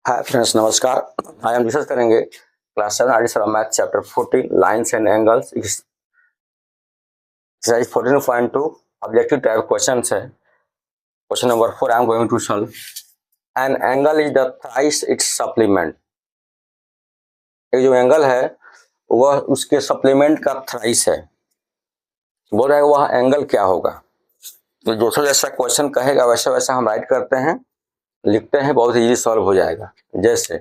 Hi friends, नमस्कार। आज हम डिस्कस करेंगे class 7 addition of math chapter 14 lines and angles exercise 14.2 objective type questions है। Question number 4 I am going to solve. An angle is the thrice its supplement. एक जो angle है वह उसके सप्लीमेंट का थ्राइस है। बोल रहा है वह एंगल क्या होगा। तो जैसा जैसा क्वेश्चन कहेगा वैसा वैसा हम राइट करते हैं, लिखते हैं, बहुत इजीली सॉल्व हो जाएगा। जैसे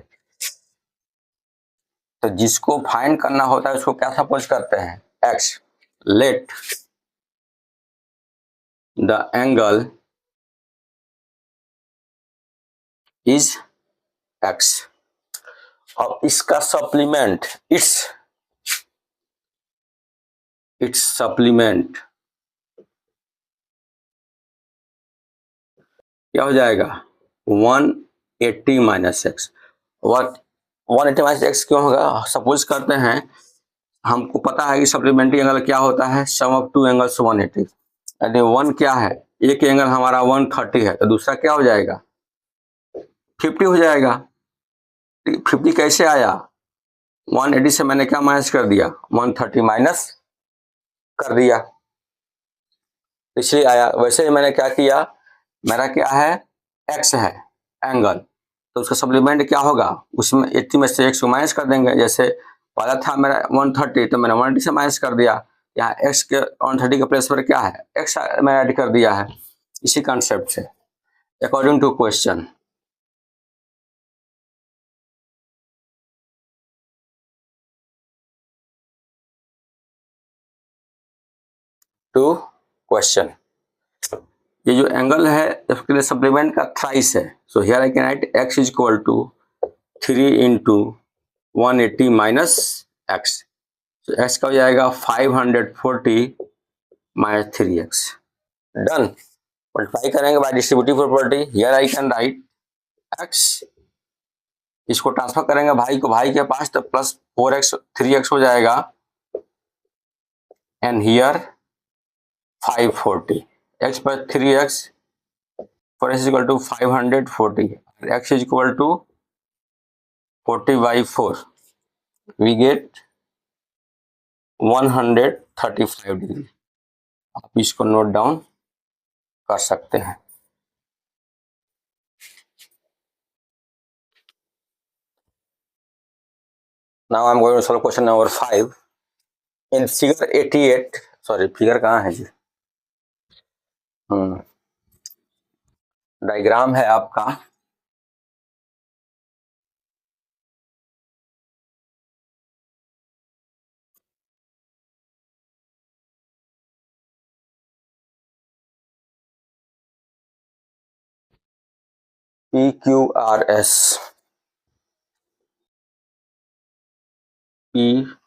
तो जिसको फाइंड करना होता है उसको क्या सपोज करते हैं, x। Late the angle is x और इसका सप्लीमेंट इट्स सप्लीमेंट क्या हो जाएगा 180 माइनस एक्स। 180 माइनस एक्स क्यों होगा, सपोज करते हैं हमको पता है कि सप्लीमेंट्री एंगल क्या होता है, सम ऑफ टू एंगल्स 180। यदि वन क्या है, एक एंगल हमारा 130 है तो दूसरा क्या हो जाएगा 50 हो जाएगा। 50 कैसे आया, 180 से मैंने क्या माइनस कर दिया, 130 माइनस कर दिया, इसलिए आया। वैसे ही मैंने क्या किया, मेरा क्या है x है एंगल, तो उसका सप्लीमेंट क्या होगा, उसमें 80 में से x को माइनस कर देंगे। जैसे पहला था मेरा 130 तो मैंने 180 से माइनस कर दिया, यहाँ x के 130 के प्लेस पर क्या है x मैंने ऐड कर दिया है। इसी कॉन्सेप्ट से अकॉर्डिंग टू क्वेश्चन ये जो एंगल है इसके लिए सप्लीमेंट का थ्राइस है। So here I can write x is equal to 3 into 180 minus x. तो x का हो जाएगा 540 माइनस 3x। डन। मल्टीप्लाई करेंगे by distributive property. Here I can write x, इसको ट्रांसफर करेंगे भाई के पास तो प्लस 4x 3x हो जाएगा एंड हियर 540 x पर 3x 4x is equal to 540 x is equal to 40 by 4 we get 135 degree. आप इसको नोट डाउन कर सकते हैं। Now I am going to solve question number 5 in figure 88। Sorry, figure कहाँ है जी, डायग्राम है आपका PQRS। PQRS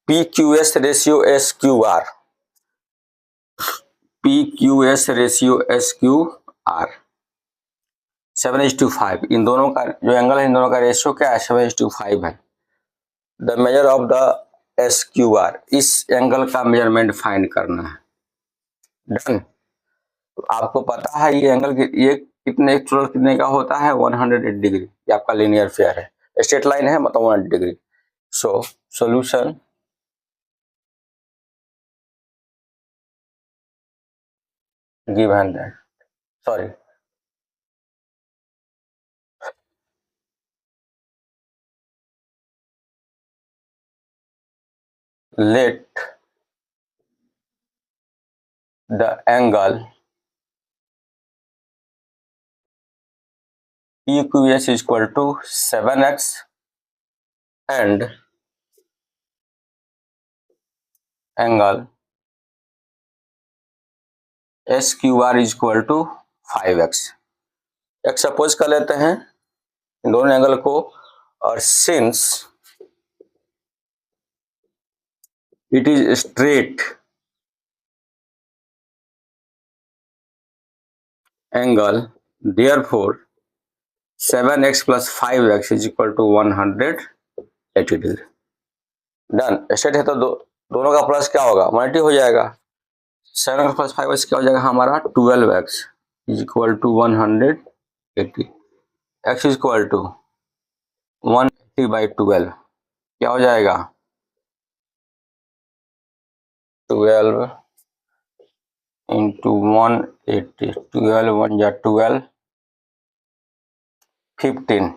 PQS ratio SQR, PQS ratio SQR 7:5। इन दोनों का जो एंगल है इन दोनों का रेशियो क्या है 7:5 है। The measure of the SQR, इस एंगल का मेजरमेंट फाइंड करना है। डन। तो आपको पता है ये एंगल ये कितने का होता है 180 डिग्री। ये आपका लीनियर फेयर है, स्ट्रेट लाइन है मतलब 180 degree. So solution given that, sorry let the angle PQS is equal to 7x and angle SQR is equal to 5x। एक सपोज कर लेते हैं इन दोनों एंगल को, और since it is straight angle therefore 7x plus 5x is equal to 180 degree. Done. Straight है तो दोनों का प्लस क्या होगा 180 हो जाएगा। 7x प्लस 5x क्या हो जाएगा हमारा 12x is equal to 180, x is equal to 180/12 क्या हो जाएगा 12 इंटू 180, 12 1 जा 12, 15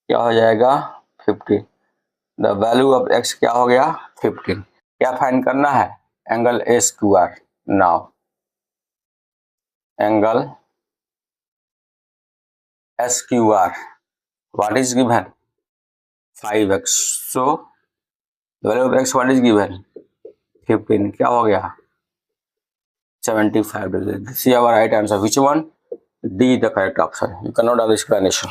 क्या हो जाएगा 15। द वैल्यू ऑफ x क्या हो गया 15। क्या फाइंड करना है angle SQR। Now angle SQR what is given 5x, so the value of x what is given 15 क्या हो गया 75 degree। See our right answer, which one? D the correct option, you cannot have explanation।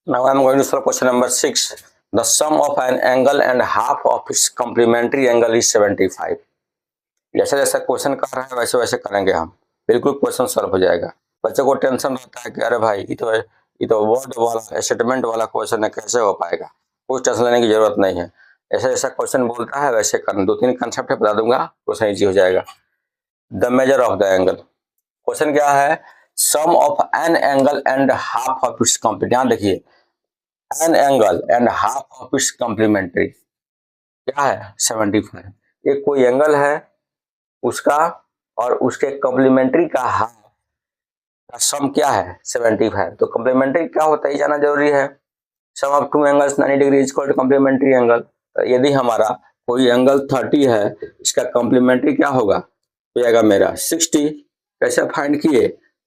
Now I am going to solve question number 6। The sum of an angle and half of its complementary angle is 75। जैसा जैसा question कर रहा है वैसे वैसे करेंगे हम, बिल्कुल क्वेश्चन सॉल्व हो जाएगा। बच्चे को टेंशन रहता है कि अरे भाई ये तो वर्ड वाला स्टेटमेंट वाला क्वेश्चन है, कैसे हो पाएगा। कुछ टेंशन लेने की जरूरत नहीं है, ऐसा जैसा क्वेश्चन बोलता है वैसे करना। 2-3 कंसेप्ट बता दूंगा, क्वेश्चन इजी हो जाएगा। The measure of the angle, question क्या है sum of an angle and half of its complementary. ध्यान देखिए an angle and half of its complementary क्या है 75। ये कोई एंगल है उसका और उसके कॉम्प्लीमेंट्री का हाफ का सम क्या है 75। तो कॉम्प्लीमेंट्री क्या होता है जाना जरूरी है। Sum of two angles 90 degree is called complementary angle. तो यदि हमारा कोई एंगल 30 है, इसका कॉम्प्लीमेंट्री क्या होगा तो आएगा मेरा 60। कैसे फाइंड किए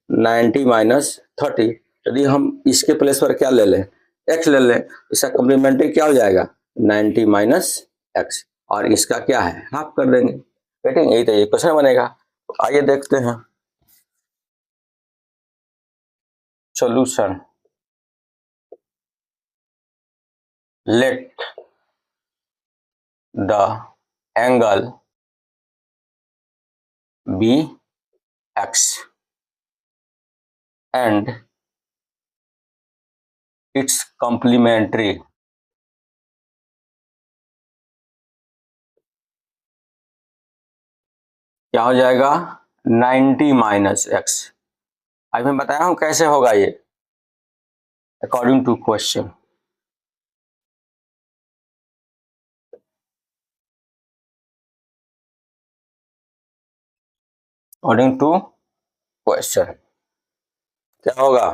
90 माइनस 30। यदि हम इसके प्लेस पर क्या ले लें x ले लें, इसका कॉम्प्लीमेंट्री क्या हो जाएगा 90 माइनस x, और इसका क्या है हाफ कर देंगे। बेटिंग यही तो ये क्वेश्चन बनेगा। तो आइए देखते हैं solution. Let the angle be x and its complementary क्या हो जाएगा 90 माइनस x। अभी मैं बताया हूं कैसे होगा ये according to question. According to question क्या होगा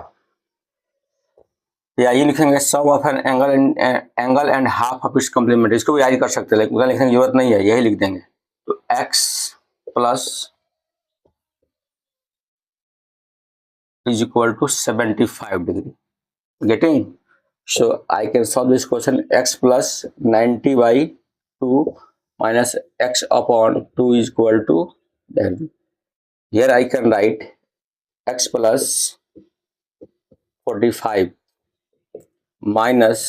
या ये लिखेंगे sum of an angle and half of its complementary. इसको भी याद कर सकते हैं लेकिन उतना लिखने की जरूरत नहीं है, यही लिख देंगे। तो x plus is equal to 75 degree, getting? So I can solve this question x plus 90 by 2 minus x upon 2 is equal to that. Here I can write x plus 45 minus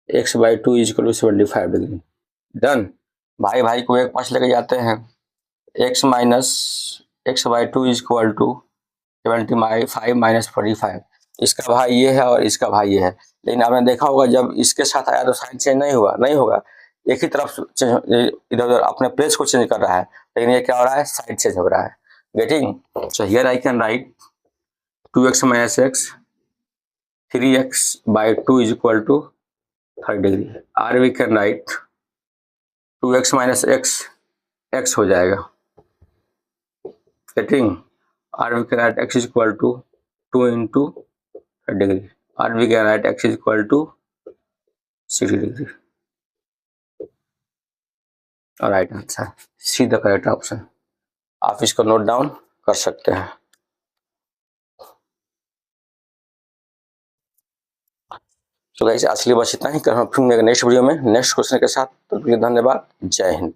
x by 2 is equal to 75 degree। Done. भाई भाई को एक पास लेके जाते हैं, x minus x by 2 is equal to 75 minus 45। इसका भाई ये है और इसका भाई ये है, लेकिन आपने देखा होगा जब इसके साथ आया तो साइन चेंज नहीं होगा, एक ही तरफ इधर उधर अपने प्लेस को चेंज कर रहा है, लेकिन ये क्या हो रहा है साइड चेंज हो रहा है। Getting? So here I can write 2x minus x 3x by 2 is equal to 30 degree, और we can write 2x minus x हो जाएगा। Getting? or we can write x is equal to 2 into 30 degree, or we can write x is equal to 60 degree। Right answer see the correct option. आप इसको note down कर सकते हैं। तो guys आज के लिए बस इतना ही, फिर नेक्स्ट वीडियो में नेक्स्ट क्वेश्चन के साथ। तो धन्यवाद, जय हिंद।